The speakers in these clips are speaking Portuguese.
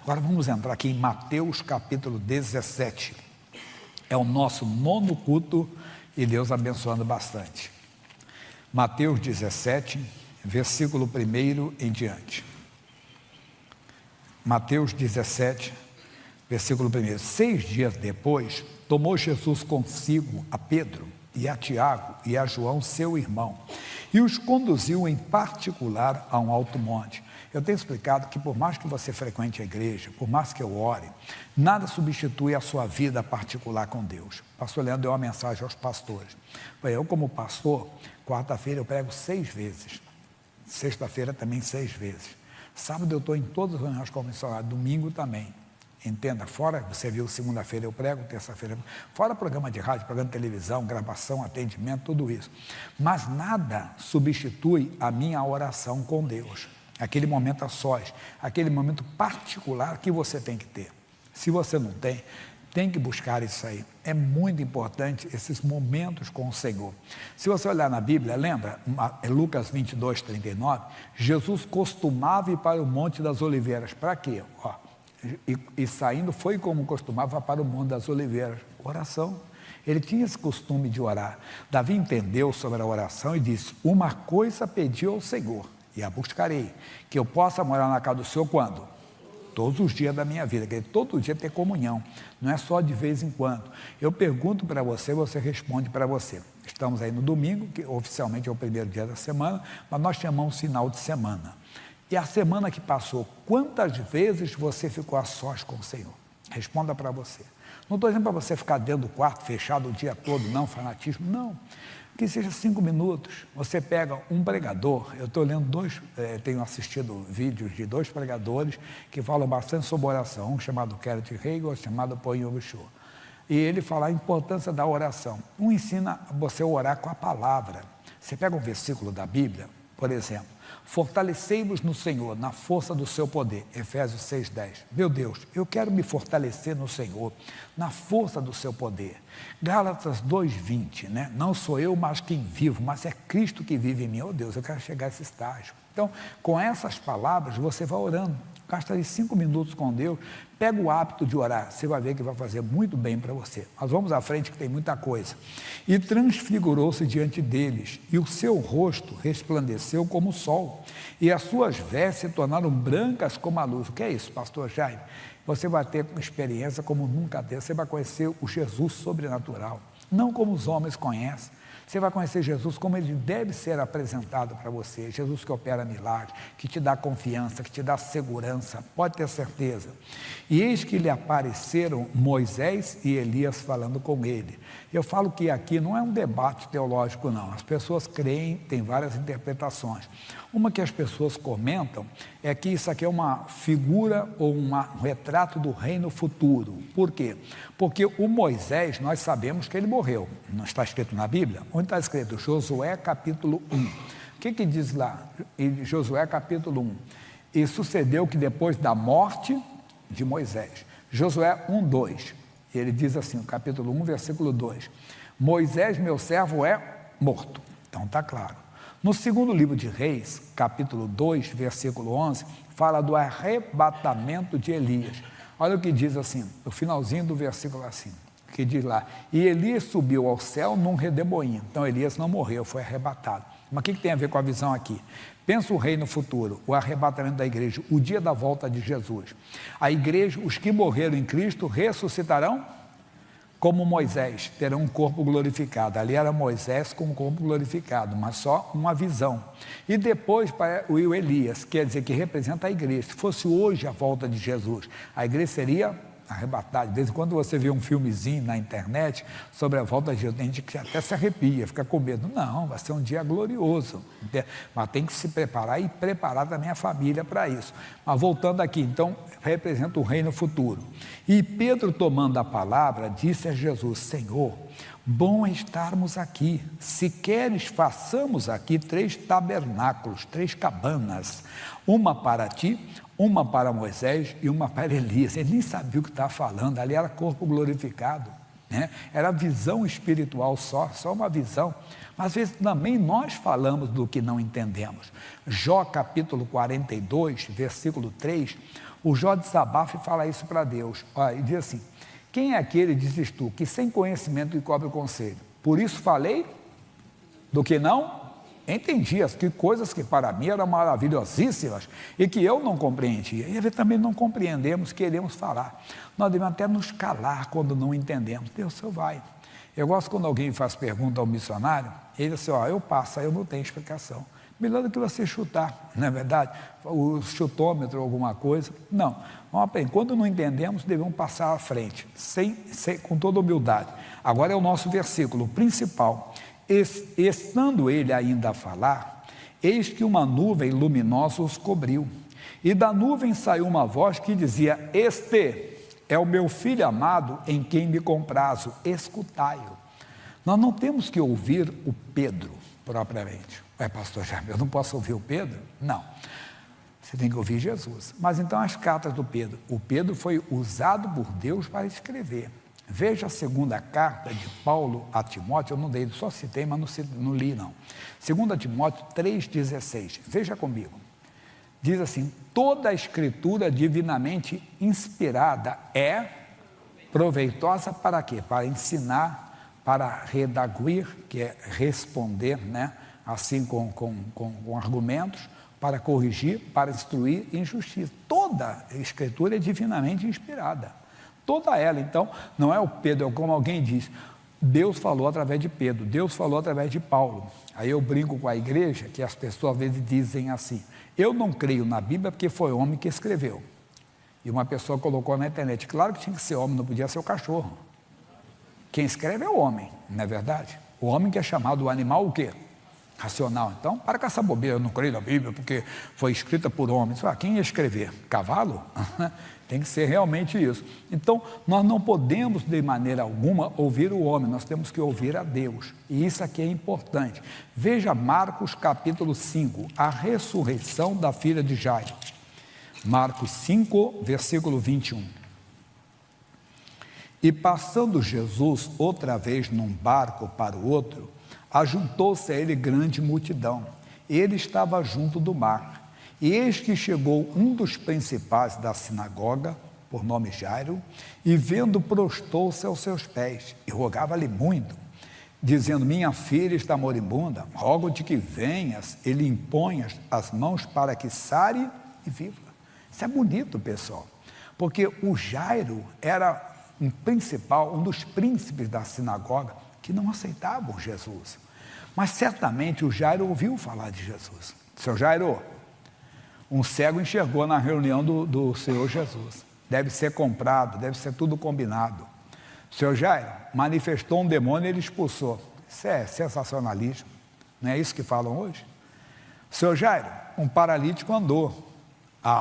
Agora vamos entrar aqui em Mateus capítulo 17. É o nosso 9º culto e Deus abençoando bastante. Mateus 17, versículo 1 em diante. Mateus 17, versículo 1. 6 dias depois, tomou Jesus consigo a Pedro e a Tiago e a João, seu irmão, e os conduziu em particular a um alto monte. Eu tenho explicado que por mais que você frequente a igreja, por mais que eu ore, nada substitui a sua vida particular com Deus. O pastor Leandro deu uma mensagem aos pastores. Eu, como pastor, quarta-feira eu prego 6 vezes, sexta-feira também 6 vezes, sábado eu estou em todas as reuniões como missionário, domingo também. Entenda, fora, você viu, segunda-feira eu prego, terça-feira, fora programa de rádio, programa de televisão, gravação, atendimento, tudo isso. Mas nada substitui a minha oração com Deus. Aquele momento a sós, aquele momento particular que você tem que ter. Se você não tem, tem que buscar isso aí. É muito importante esses momentos com o Senhor. Se você olhar na Bíblia, lembra, Lucas 22, 39, Jesus costumava ir para o Monte das Oliveiras. Para quê? E saindo, foi como costumava para o Monte das Oliveiras. Oração. Ele tinha esse costume de orar. Davi entendeu sobre a oração e disse: uma coisa pedi ao Senhor, e a buscarei, que eu possa morar na casa do Senhor quando? Todos os dias da minha vida, que todo dia ter comunhão, não é só de vez em quando. Eu pergunto para você, você responde para você. Estamos aí no domingo, que oficialmente é o primeiro dia da semana, mas nós chamamos final de semana. E a semana que passou, quantas vezes você ficou a sós com o Senhor? Responda para você. Não estou dizendo para você ficar dentro do quarto, fechado o dia todo, não, fanatismo, não. Que seja 5 minutos, você pega um pregador, eu estou lendo tenho assistido vídeos de 2 pregadores que falam bastante sobre oração, um chamado Kenneth Hagin, outro chamado Paul Yong-Cho. E ele fala a importância da oração. Um ensina você a orar com a palavra. Você pega um versículo da Bíblia, por exemplo, fortalecei-vos no Senhor, na força do seu poder, Efésios 6,10. Meu Deus, eu quero me fortalecer no Senhor, na força do seu poder. Gálatas 2,20, né? Não sou eu, mas quem vivo, mas é Cristo que vive em mim. Oh Deus, eu quero chegar a esse estágio. Então, com essas palavras, você vai orando. Gasta ali 5 minutos com Deus, pega o hábito de orar, você vai ver que vai fazer muito bem para você. Mas vamos à frente que tem muita coisa. E transfigurou-se diante deles, e o seu rosto resplandeceu como o sol, e as suas vestes se tornaram brancas como a luz. O que é isso, pastor Jaime? Você vai ter uma experiência como nunca teve, você vai conhecer o Jesus sobrenatural, não como os homens conhecem. Você vai conhecer Jesus como ele deve ser apresentado para você. Jesus que opera milagres, que te dá confiança, que te dá segurança, pode ter certeza. E eis que lhe apareceram Moisés e Elias falando com ele. Eu falo que aqui não é um debate teológico não, as pessoas creem, tem várias interpretações. Uma que as pessoas comentam é que isso aqui é uma figura ou um retrato do reino futuro. Por quê? Porque o Moisés, nós sabemos que ele morreu. Não está escrito na Bíblia? Onde está escrito? Josué capítulo 1. O que diz lá? Em Josué capítulo 1. E sucedeu que depois da morte de Moisés, Josué 1:2, ele diz assim, capítulo 1, versículo 2, Moisés, meu servo, é morto. Então está claro. No segundo livro de Reis, capítulo 2, versículo 11, fala do arrebatamento de Elias. Olha o que diz assim, no finalzinho do versículo assim, que diz lá, e Elias subiu ao céu num redemoinho. Então Elias não morreu, foi arrebatado. Mas o que tem a ver com a visão aqui? Pensa o reino futuro, o arrebatamento da igreja, o dia da volta de Jesus. A igreja, os que morreram em Cristo, ressuscitarão como Moisés, terão um corpo glorificado. Ali era Moisés com um corpo glorificado, mas só uma visão. E depois para o Elias, quer dizer que representa a igreja. Se fosse hoje a volta de Jesus, a igreja seria arrebatada. De vez em quando você vê um filmezinho na internet sobre a volta de Jesus, tem gente que até se arrepia, fica com medo. Não, vai ser um dia glorioso, mas tem que se preparar e preparar também a família para isso. Mas voltando aqui, então, representa o reino futuro. E Pedro, tomando a palavra, disse a Jesus, Senhor, bom é estarmos aqui, se queres façamos aqui 3 tabernáculos, 3 cabanas, uma para ti, uma para Moisés e uma para Elias. Ele nem sabia o que estava falando, ali era corpo glorificado, né? Era visão espiritual só uma visão. Mas às vezes também nós falamos do que não entendemos. Jó capítulo 42, versículo 3, O Jó desabafa e fala isso para Deus. Olha, e diz assim: quem é aquele, dizes tu, que sem conhecimento encobre o conselho? Por isso falei do que não entendi, as que coisas que para mim eram maravilhosíssimas e que eu não compreendia. E também não compreendemos, queremos falar. Nós devemos até nos calar quando não entendemos. Deus só vai. Eu gosto quando alguém faz pergunta ao missionário, ele diz assim: ó, eu passo, aí eu não tenho explicação. Melhor do que você chutar, não é verdade? O chutômetro, alguma coisa. Não. Vamos aprender. Quando não entendemos, devemos passar à frente, com toda humildade. Agora é o nosso versículo principal. Estando ele ainda a falar, eis que uma nuvem luminosa os cobriu. E da nuvem saiu uma voz que dizia: este é o meu filho amado, em quem me comprazo, escutai-o. Nós não temos que ouvir o Pedro, propriamente. Pastor Jaime, eu não posso ouvir o Pedro? Não. Você tem que ouvir Jesus. Mas então as cartas do Pedro. O Pedro foi usado por Deus para escrever. Veja a segunda carta de Paulo a Timóteo, eu não dei, só citei, mas não li não. 2 Timóteo 3,16, veja comigo. Diz assim: toda a escritura divinamente inspirada é proveitosa para quê? Para ensinar, para redaguir, que é responder, né? Assim com argumentos, para corrigir, para instruir em justiça. Toda a escritura é divinamente inspirada. Toda ela, então, não é o Pedro, é como alguém diz, Deus falou através de Pedro, Deus falou através de Paulo. Aí eu brinco com a igreja, que as pessoas às vezes dizem assim: eu não creio na Bíblia porque foi homem que escreveu. E uma pessoa colocou na internet, claro que tinha que ser homem, não podia ser o cachorro. Quem escreve é o homem, não é verdade? O homem que é chamado o animal o quê? Racional. Então, para com essa bobeira, eu não creio na Bíblia porque foi escrita por homens. Quem ia escrever? Cavalo? Tem que ser realmente isso. Então, nós não podemos de maneira alguma ouvir o homem, nós temos que ouvir a Deus. E isso aqui é importante. Veja Marcos capítulo 5, a ressurreição da filha de Jairo. Marcos 5, versículo 21. E passando Jesus outra vez num barco para o outro, ajuntou-se a ele grande multidão. Ele estava junto do mar. E eis que chegou um dos principais da sinagoga, por nome Jairo, e vendo, prostou-se aos seus pés, e rogava-lhe muito, dizendo: minha filha está moribunda, rogo-te que venhas e lhe imponhas as mãos para que sare e viva. Isso é bonito, pessoal, porque o Jairo era um dos príncipes da sinagoga, que não aceitavam Jesus. Mas certamente o Jairo ouviu falar de Jesus. Seu Jairo, um cego enxergou na reunião do Senhor Jesus. Deve ser comprado, deve ser tudo combinado. Seu Jairo manifestou um demônio e ele expulsou. Isso é sensacionalismo. Não é isso que falam hoje? Seu Jairo, um paralítico andou.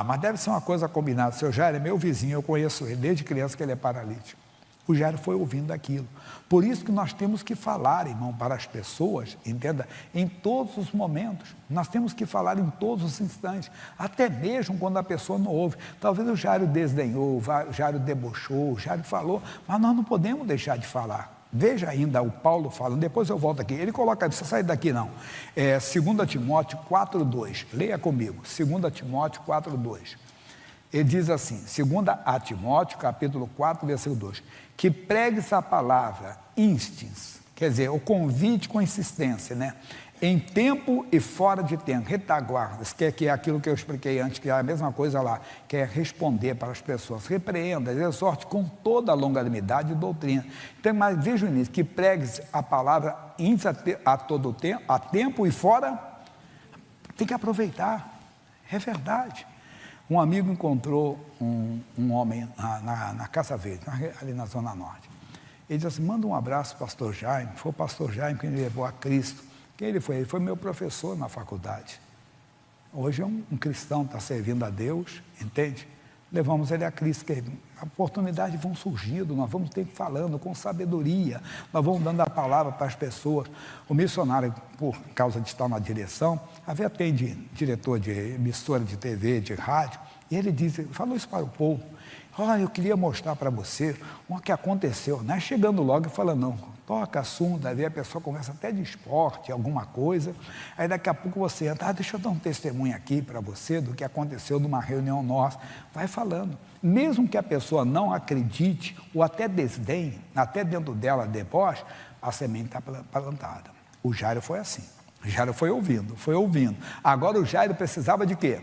Mas deve ser uma coisa combinada. Seu Jairo é meu vizinho, eu conheço ele desde criança que ele é paralítico. O Jairo foi ouvindo aquilo. Por isso que nós temos que falar, irmão, para as pessoas, entenda, em todos os momentos. Nós temos que falar em todos os instantes, até mesmo quando a pessoa não ouve. Talvez o Jairo desdenhou, o Jairo debochou, o Jairo falou, mas nós não podemos deixar de falar. Veja ainda o Paulo falando, depois eu volto aqui. Ele coloca, não precisa sair daqui não. 2 Timóteo 4,2. Leia comigo, 2 Timóteo 4,2. Ele diz assim, 2 a Timóteo, capítulo 4, versículo 2, que pregue-se a palavra instins, quer dizer, o convite com insistência, né? Em tempo e fora de tempo, retaguardas, que é aquilo que eu expliquei antes, que é a mesma coisa lá, que é responder para as pessoas, repreenda, exorte com toda a longanimidade e doutrina. Então, mas veja nisso, que pregue-se a palavra a todo tempo, a tempo e fora, tem que aproveitar, é verdade. Um amigo encontrou um homem na Casa Verde, ali na Zona Norte. Ele disse assim, manda um abraço para o pastor Jaime. Foi o pastor Jaime que me levou a Cristo. Quem ele foi? Ele foi meu professor na faculdade. Hoje é um cristão, está servindo a Deus, entende? Levamos ele a Cristo, que oportunidades vão surgindo, nós vamos ter que ir falando com sabedoria, nós vamos dando a palavra para as pessoas. O missionário, por causa de estar na direção, havia diretor de emissora de TV, de rádio, e ele falou isso para o povo, Olha, eu queria mostrar para você o que aconteceu. Não é chegando logo e falando, não, toca assunto, aí a pessoa conversa até de esporte, alguma coisa, aí daqui a pouco você entra, deixa eu dar um testemunho aqui para você do que aconteceu numa reunião nossa. Vai falando. Mesmo que a pessoa não acredite, ou até desdenhe, até dentro dela deboche, a semente está plantada. O Jairo foi assim. O Jairo foi ouvindo, foi ouvindo. Agora o Jairo precisava de quê?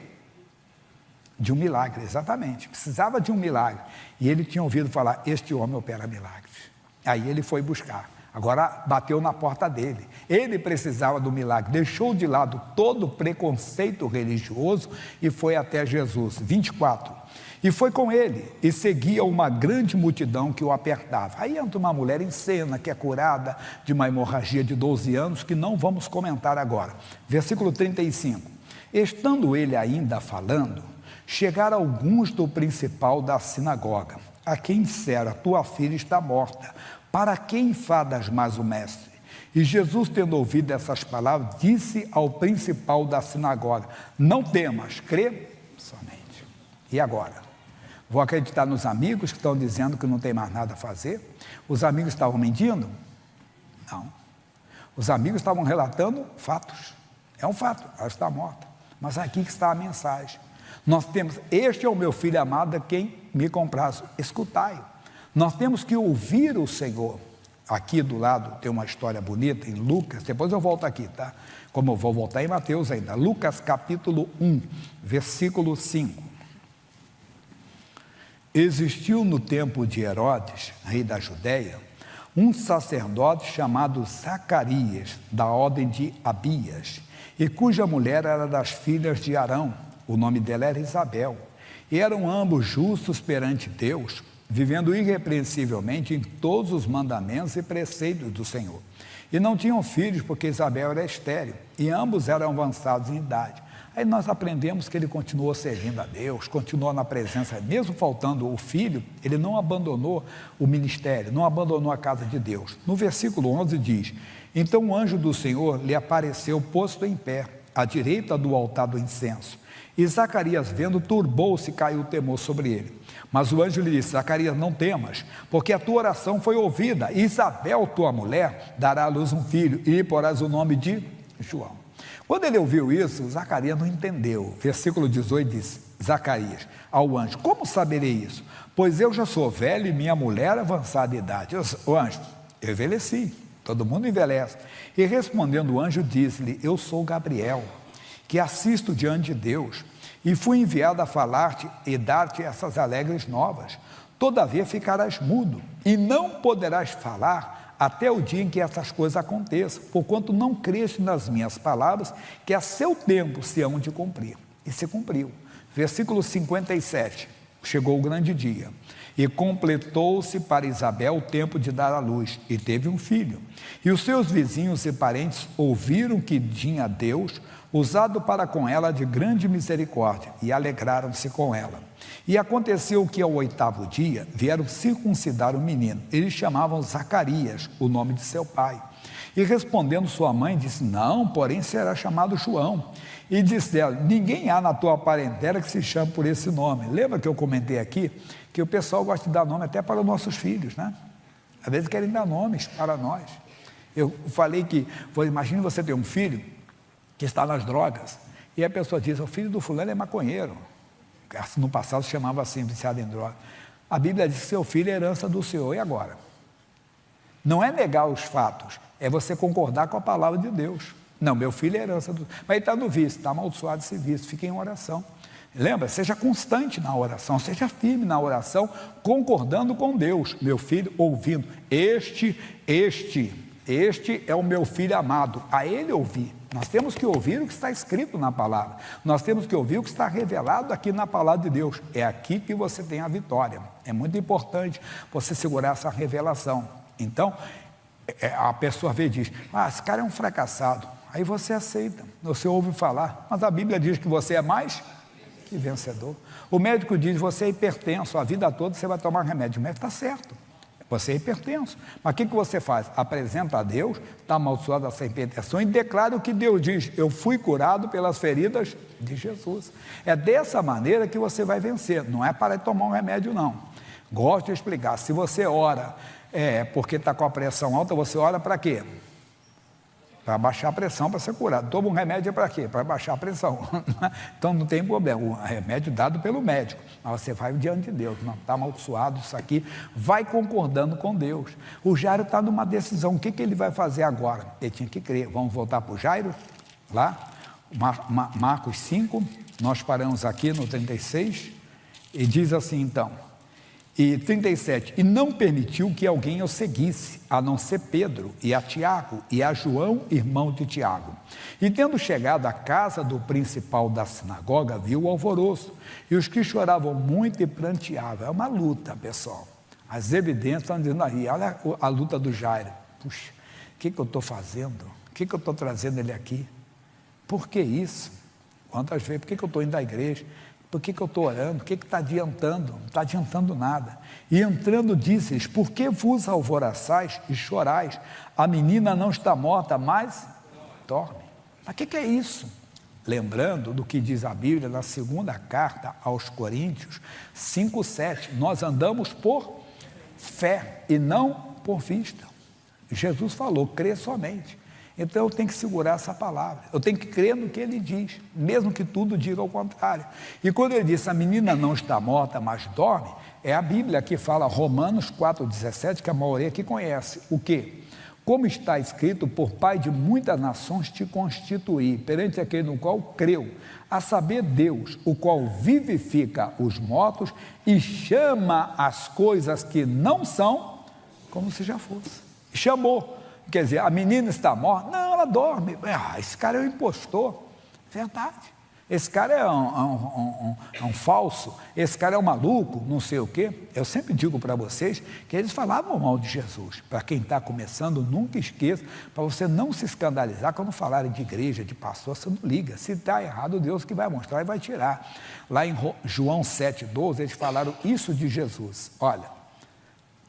De um milagre, exatamente. Precisava de um milagre. E ele tinha ouvido falar, este homem opera milagres. Aí ele foi buscar. Agora bateu na porta dele. Ele precisava do milagre. Deixou de lado todo o preconceito religioso e foi até Jesus. 24. E foi com ele, e seguia uma grande multidão que o apertava. Aí entra uma mulher em cena, que é curada de uma hemorragia de 12 anos, que não vamos comentar agora. Versículo 35. Estando ele ainda falando, chegaram alguns do principal da sinagoga, a quem disseram, tua filha está morta, para que enfadas mais o mestre? E Jesus, tendo ouvido essas palavras, disse ao principal da sinagoga, não temas, crê somente. E agora? Vou acreditar nos amigos que estão dizendo que não tem mais nada a fazer? Os amigos estavam mentindo? Não. Os amigos estavam relatando fatos. É um fato, ela está morta. Mas aqui que está a mensagem. Nós temos, este é o meu filho amado, a quem me compraz, escutai-o. Nós temos que ouvir o Senhor. Aqui do lado tem uma história bonita em Lucas, depois eu volto aqui, tá? Como eu vou voltar em Mateus ainda. Lucas capítulo 1, versículo 5. Existiu no tempo de Herodes, rei da Judéia, um sacerdote chamado Zacarias, da ordem de Abias, e cuja mulher era das filhas de Arão, o nome dela era Isabel, e eram ambos justos perante Deus, vivendo irrepreensivelmente em todos os mandamentos e preceitos do Senhor. E não tinham filhos, porque Isabel era estéril, e ambos eram avançados em idade. Aí nós aprendemos que ele continuou servindo a Deus, continuou na presença, mesmo faltando o filho, ele não abandonou o ministério, não abandonou a casa de Deus. No versículo 11 diz, então o anjo do Senhor lhe apareceu posto em pé, à direita do altar do incenso. E Zacarias, vendo, turbou-se e caiu o temor sobre ele. Mas o anjo lhe disse, Zacarias, não temas, porque a tua oração foi ouvida. Isabel, tua mulher, dará à luz um filho, e lhe porás o nome de João. Quando ele ouviu isso, Zacarias não entendeu. Versículo 18 diz, Zacarias, ao anjo, como saberei isso? Pois eu já sou velho e minha mulher avançada de idade. O anjo, eu envelheci, todo mundo envelhece. E respondendo o anjo, disse-lhe, eu sou Gabriel, que assisto diante de Deus, e fui enviado a falar-te e dar-te essas alegres novas. Todavia ficarás mudo, e não poderás falar até o dia em que essas coisas aconteçam, porquanto não creste nas minhas palavras, que a seu tempo se hão de cumprir. E se cumpriu. Versículo 57, chegou o grande dia, e completou-se para Isabel o tempo de dar à luz, e teve um filho. E os seus vizinhos e parentes ouviram que tinha Deus usado para com ela de grande misericórdia, e alegraram-se com ela. E aconteceu que ao 8º dia vieram circuncidar o menino. Eles chamavam Zacarias, o nome de seu pai. E respondendo sua mãe, disse, não, porém será chamado João. E disse ela, ninguém há na tua parentela que se chame por esse nome. Lembra que eu comentei aqui, que o pessoal gosta de dar nome até para os nossos filhos, né? Às vezes querem dar nomes para nós. Eu falei que, imagine você ter um filho que está nas drogas, e a pessoa diz, o filho do fulano é maconheiro. No passado se chamava assim, viciado em droga. A Bíblia diz que seu filho é herança do Senhor, e agora? Não é negar os fatos, é você concordar com a palavra de Deus. Não, meu filho é herança do... Mas ele está no vício, está amaldiçoado esse vício, fique em oração. Lembra? Seja constante na oração, seja firme na oração, concordando com Deus. Meu filho, ouvindo, este é o meu filho amado, a ele ouvir. Nós temos que ouvir o que está escrito na palavra, nós temos que ouvir o que está revelado aqui na palavra de Deus. É aqui que você tem a vitória. É muito importante você segurar essa revelação. Então, a pessoa vê e diz, esse cara é um fracassado. Aí você aceita, você ouve falar, mas a Bíblia diz que você é mais que vencedor. O médico diz, você é hipertenso, a vida toda você vai tomar remédio. O médico está certo. Você é hipertenso. Mas o que você faz? Apresenta a Deus, está amaldiçoado essa hipertensão e declara o que Deus diz: eu fui curado pelas feridas de Jesus. É dessa maneira que você vai vencer, não é para tomar um remédio, não. Gosto de explicar. Se você ora porque está com a pressão alta, você ora para quê? Para baixar a pressão, para ser curado. Toma um remédio para quê? Para baixar a pressão. Então não tem problema, o remédio dado pelo médico, mas você vai diante de Deus. Não, está amaldiçoado isso aqui, vai concordando com Deus. O Jairo está numa decisão, o que ele vai fazer agora? Ele tinha que crer. Vamos voltar para o Jairo, lá, Marcos 5, nós paramos aqui no 36, e diz assim então, e 37, e não permitiu que alguém o seguisse, a não ser Pedro, e a Tiago, e a João, irmão de Tiago. E tendo chegado à casa do principal da sinagoga, viu o alvoroço, e os que choravam muito e pranteavam. É uma luta, pessoal. As evidências estão dizendo aí, olha a luta do Jairo. Puxa, o que eu estou fazendo? O que eu estou trazendo ele aqui? Por que isso? Quantas vezes? Por que eu estou indo à igreja? Por que eu estou orando? O que está adiantando? Não está adiantando nada. E entrando disse-lhes, por que vos alvoroçais e chorais? A menina não está morta, mas dorme. Mas o que é isso? Lembrando do que diz a Bíblia na segunda carta aos Coríntios 5:7, nós andamos por fé e não por vista. Jesus falou, crê somente. Então eu tenho que segurar essa palavra, eu tenho que crer no que ele diz, mesmo que tudo diga ao contrário. E quando ele disse, a menina não está morta, mas dorme, é a Bíblia que fala, Romanos 4,17, que a maioria aqui conhece. O quê? Como está escrito, por pai de muitas nações te constituí, perante aquele no qual creu, a saber Deus, o qual vivifica os mortos e chama as coisas que não são, como se já fosse. Chamou. Quer dizer, a menina está morta? Não, ela dorme. Esse cara é um impostor. Verdade. Esse cara é um falso. Esse cara é um maluco, não sei o quê. Eu sempre digo para vocês que eles falavam mal de Jesus. Para quem está começando, nunca esqueça, para você não se escandalizar quando falarem de igreja, de pastor, você não liga. Se está errado, Deus que vai mostrar e vai tirar. Lá em João 7,12, eles falaram isso de Jesus. Olha,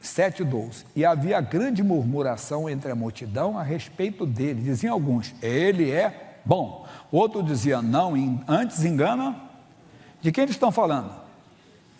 7,12, e havia grande murmuração entre a multidão a respeito dele. Diziam alguns, ele é bom. Outro dizia, não, antes engana. De quem eles estão falando?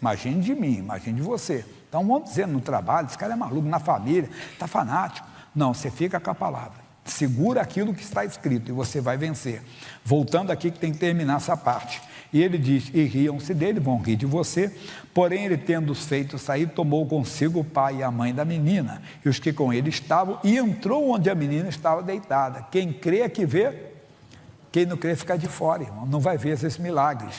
Imagine de mim, imagine de você. Então vamos dizer no trabalho, esse cara é maluco, na família, está fanático. Não, você fica com a palavra. Segura aquilo que está escrito e você vai vencer. Voltando aqui que tem que terminar essa parte. E ele diz, e riam-se dele, vão rir de você, porém ele tendo-os feito sair, tomou consigo o pai e a mãe da menina, e os que com ele estavam, e entrou onde a menina estava deitada. Quem crê é que vê, quem não crê fica de fora, irmão, não vai ver esses milagres.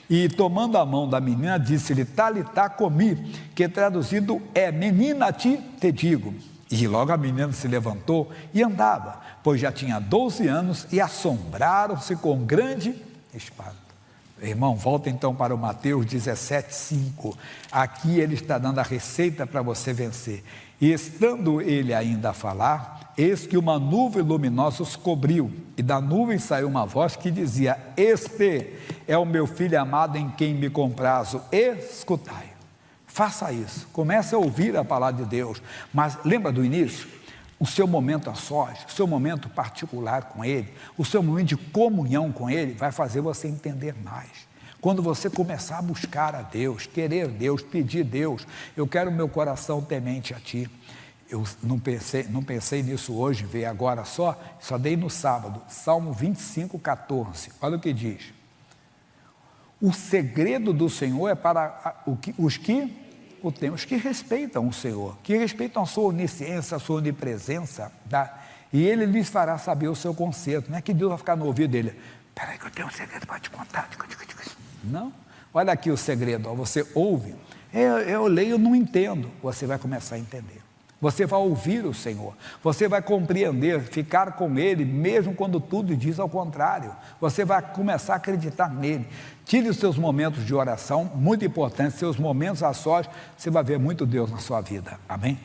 E tomando a mão da menina, disse-lhe, talitá comi, que traduzido é, menina te digo. E logo a menina se levantou e andava, pois já tinha 12 anos, e assombraram-se com grande espanto. Irmão, volta então para o Mateus 17:5. Aqui ele está dando a receita para você vencer. E estando ele ainda a falar, eis que uma nuvem luminosa os cobriu, e da nuvem saiu uma voz que dizia, este é o meu filho amado em quem me comprazo, escutai. Faça isso, comece a ouvir a palavra de Deus, mas lembra do início? O seu momento a sós, o seu momento particular com Ele, o seu momento de comunhão com Ele, vai fazer você entender mais. Quando você começar a buscar a Deus, querer Deus, pedir Deus, eu quero meu coração temente a Ti. Eu não pensei nisso hoje, veio agora só dei no sábado, Salmo 25:14, olha o que diz. O segredo do Senhor é para os que respeitam o Senhor, que respeitam a sua onisciência, a sua onipresença, tá? E Ele lhes fará saber o seu conserto. Não é que Deus vai ficar no ouvido dele, peraí que eu tenho um segredo para te contar. Não, olha aqui o segredo, ó, você ouve, eu leio, eu não entendo, você vai começar a entender. Você vai ouvir o Senhor, você vai compreender, ficar com Ele, mesmo quando tudo diz ao contrário. Você vai começar a acreditar nele. Tire os seus momentos de oração, muito importante, seus momentos a sós, você vai ver muito Deus na sua vida. Amém?